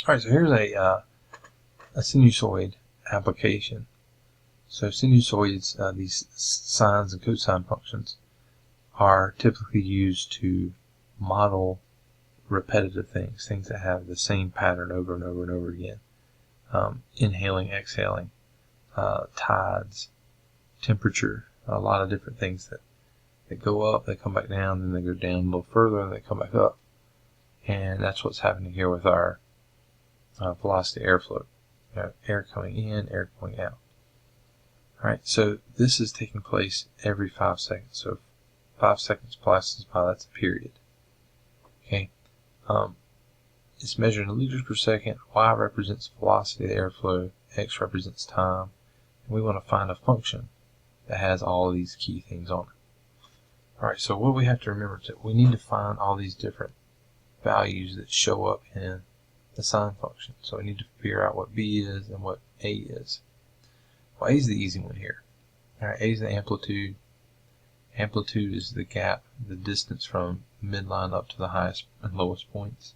Alright, so here's a sinusoid application. So sinusoids, these sines and cosine functions, are typically used to model repetitive things that have the same pattern over and over and over again. Inhaling, exhaling, tides, temperature, a lot of different things that go up, they come back down, then they go down a little further, and they come back up. And that's what's happening here with our velocity airflow. Air coming in, air going out. Alright, so this is taking place every 5 seconds. So 5 seconds passes by, that's a period. Okay, it's measured in liters per second. Y represents velocity of the airflow, X represents time, and we want to find a function that has all of these key things on it. Alright, so what we have to remember is we need to find all these different values that show up in the sine function. So we need to figure out what B is and what A is. Well, A is the easy one here. Alright, A is the amplitude. Amplitude is the gap, the distance from midline up to the highest and lowest points.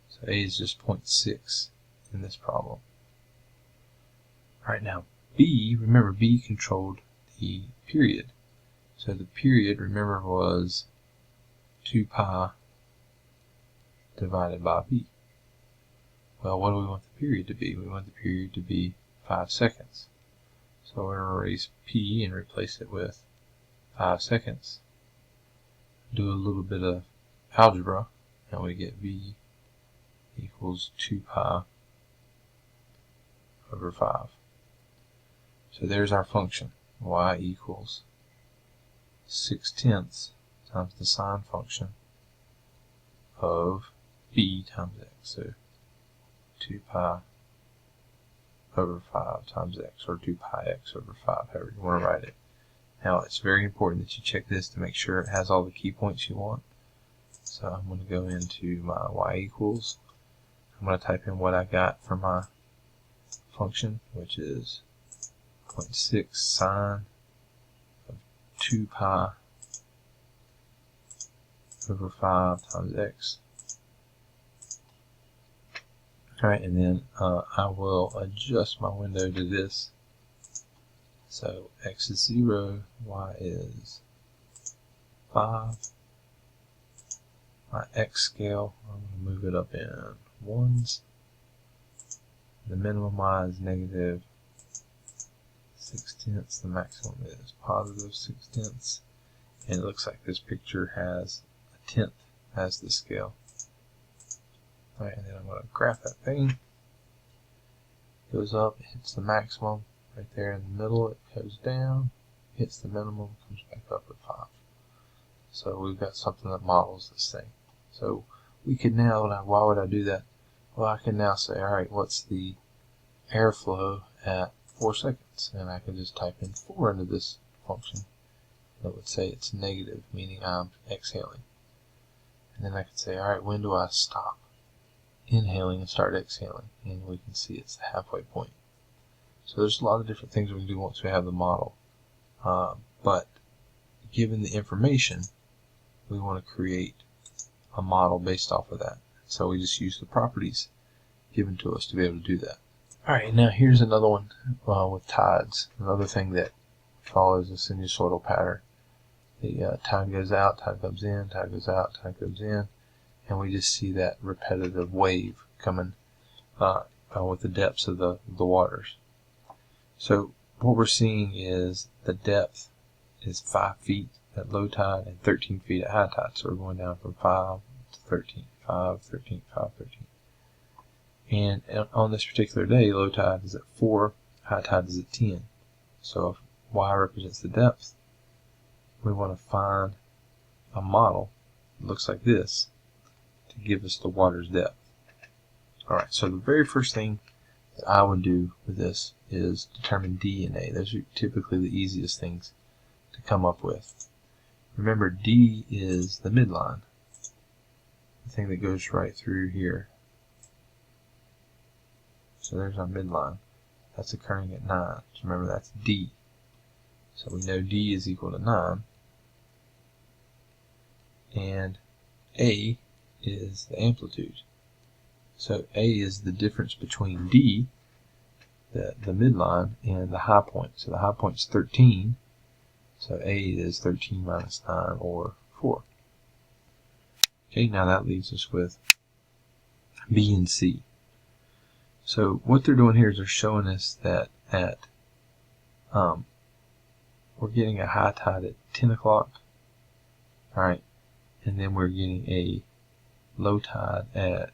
So A is just 0.6 in this problem. Alright, now B, remember B controlled the period. So the period, remember, was 2 pi divided by B. Well, what do we want the period to be? We want the period to be 5 seconds. So we're going to erase P and replace it with 5 seconds. Do a little bit of algebra, and we get V equals 2 pi over 5. So there's our function. Y equals 6/10 times the sine function of B times X. So 2 pi over 5 times X, or 2 pi X over 5, however you want to write it. Now, it's very important that you check this to make sure it has all the key points you want. So I'm going to go into my Y equals. I'm going to type in what I got for my function, which is 0.6 sine of 2 pi over 5 times X. Alright, and then I will adjust my window to this. So X is 0, Y is 5. My X scale, I'm going to move it up in ones. The minimum Y is negative 6/10. The maximum is positive 6/10. And it looks like this picture has a tenth as the scale. Alright, and then I'm going to graph that thing. Goes up, hits the maximum. Right there in the middle, it goes down, hits the minimum, comes back up at 5. So we've got something that models this thing. So we could now, why would I do that? Well, I can now say, alright, what's the airflow at 4 seconds? And I can just type in 4 into this function. That would say it's negative, meaning I'm exhaling. And then I could say, alright, when do I stop inhaling and start exhaling? And we can see it's the halfway point. So there's a lot of different things we can do once we have the model. But given the information, we want to create a model based off of that. So we just use the properties given to us to be able to do that. Alright, now here's another one with tides. Another thing that follows a sinusoidal pattern. The tide goes out, tide comes in, tide goes out, tide goes in. And we just see that repetitive wave coming with the depths of the waters. So what we're seeing is the depth is 5 feet at low tide and 13 feet at high tide. So we're going down from 5 to 13, 5, 13, 5, 13. And on this particular day, low tide is at 4, high tide is at 10. So if Y represents the depth, we want to find a model that looks like this to give us the water's depth. Alright, so the very first thing that I would do with this is determine D and A. Those are typically the easiest things to come up with. Remember, D is the midline, the thing that goes right through here. So there's our midline. That's occurring at 9. So remember, that's D. So we know D is equal to 9. And A is the amplitude. So A is the difference between D, the midline, and the high point. So the high point is 13. So A is 13 minus 9, or 4. Okay, now that leaves us with B and C. So what they're doing here is they're showing us that we're getting a high tide at 10 o'clock, alright, and then we're getting a low tide at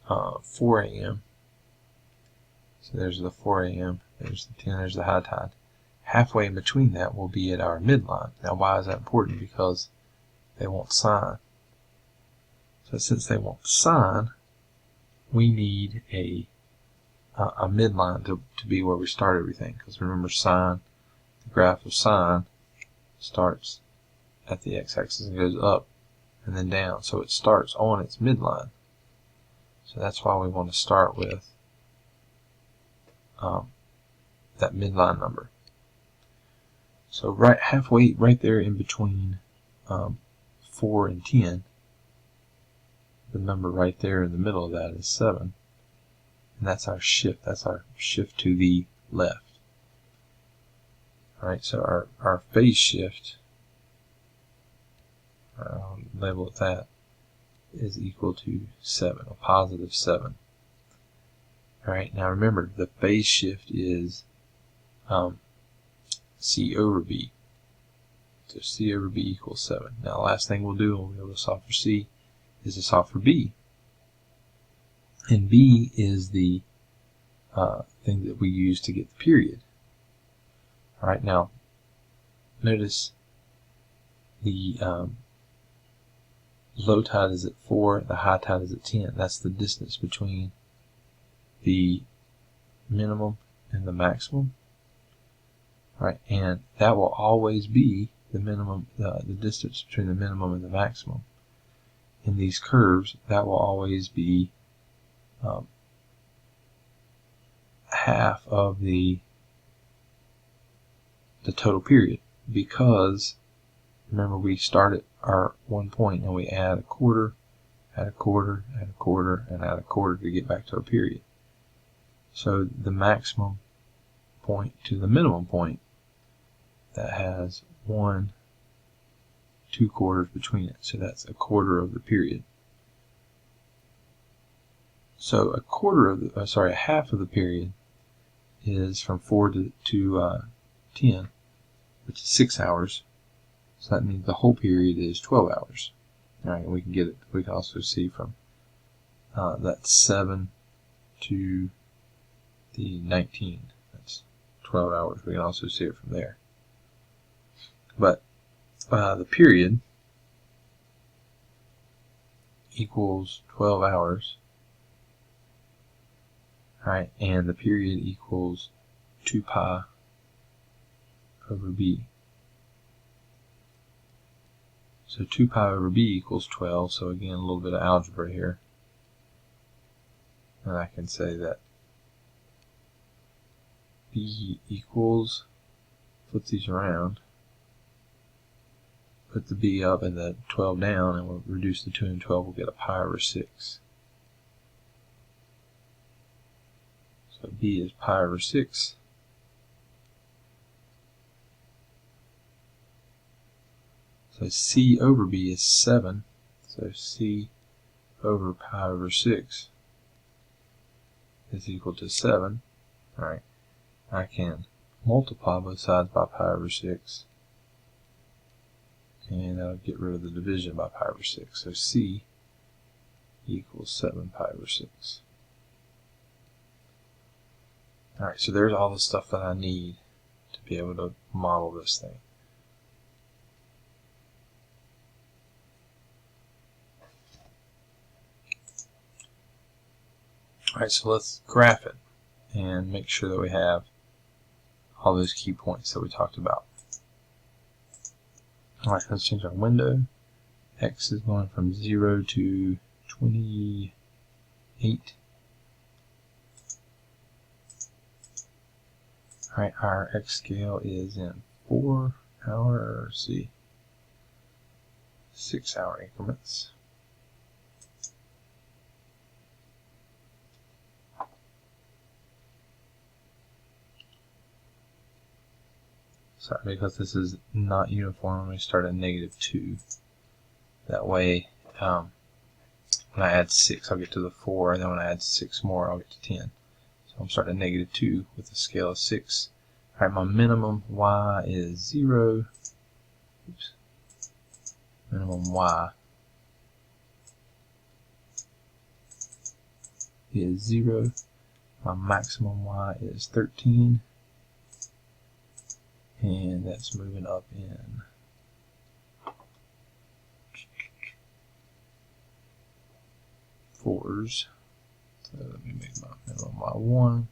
4 a.m. So there's the 4 a.m., there's the 10, there's the high tide. Halfway in between that will be at our midline. Now why is that important? Because they want sine. So since they want sine, we need a midline to be where we start everything. Because remember, sine, the graph of sine starts at the x-axis and goes up and then down. So it starts on its midline. So that's why we want to start with that midline number. So halfway, right there in between 4 and 10, the number right there in the middle of that is 7. And that's our shift. That's our shift to the left. Alright, so our phase shift, I'll label it that, is equal to 7, or positive 7. Alright, now remember, the phase shift is C over B. So C over B equals 7. Now the last thing we'll do when we're able to solve for C is to solve for B. And B is the thing that we use to get the period. Alright, now notice the low tide is at 4, the high tide is at 10. That's the distance between the minimum and the maximum. Right, and that will always be the minimum, the distance between the minimum and the maximum. In these curves, that will always be half of the total period, because remember, we start at our one point and we add a quarter, add a quarter, add a quarter, and add a quarter to get back to our period. So the maximum point to the minimum point, that has 1, 2 quarters between it. So that's a quarter of the period. So a quarter of the, a half of the period is from 4 to 10, which is 6 hours. So that means the whole period is 12 hours. Alright, and we can get it. We can also see from that 7 to the 19. That's 12 hours. We can also see it from there. But the period equals 12 hours. Alright, and the period equals 2 pi over b. So 2 pi over b equals 12, so again a little bit of algebra here. And I can say that b equals, flip these around, put the b up and the 12 down, and we'll reduce the 2 and 12, we'll get a pi over 6. So b is pi over 6. So c over b is 7. So c over pi over 6 is equal to 7. Alright, I can multiply both sides by pi over 6. And that'll get rid of the division by pi over 6. So c equals 7 pi over 6. Alright, so there's all the stuff that I need to be able to model this thing. Alright, so let's graph it and make sure that we have all those key points that we talked about. Alright, let's change our window. X is going from 0 to 28. Alright, our X scale is in 4 hour, 6 hour increments. Sorry, because this is not uniform, we start at -2. That way, when I add 6, I'll get to the 4, and then when I add 6 more, I'll get to 10. So I'm starting at -2 with a scale of 6. Alright, my minimum y is 0. Oops. Minimum y is 0. My maximum y is 13. And that's moving up in fours. So let me make my minimum y1.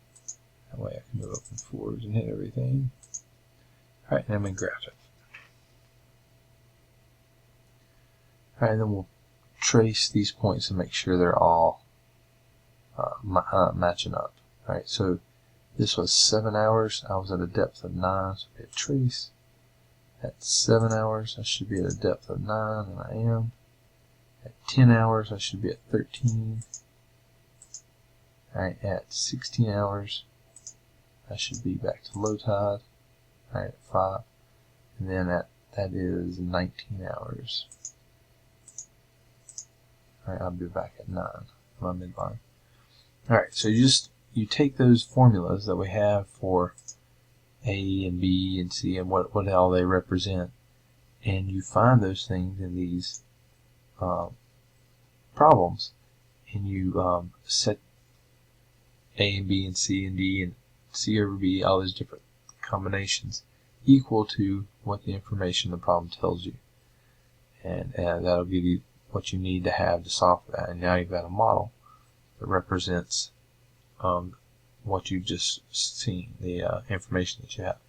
That way I can move up in fours and hit everything. Alright, and then we graph it. Alright, and then we'll trace these points and make sure they're all matching up. Alright, so this was 7 hours. I was at a depth of 9, so we hit trace. At 7 hours, I should be at a depth of 9, and I am. At 10 hours, I should be at 13. Alright, at 16 hours, I should be back to low tide. Alright, at 5. And then that is 19 hours. Alright, I'll be back at 9, my midline. Alright, so you take those formulas that we have for A and B and C and what all they represent, and you find those things in these problems, and you set A and B and C and D and C over B, all those different combinations, equal to what the information the problem tells you. And that'll give you what you need to have to solve for that. And now you've got a model that represents what you've just seen, the information that you have.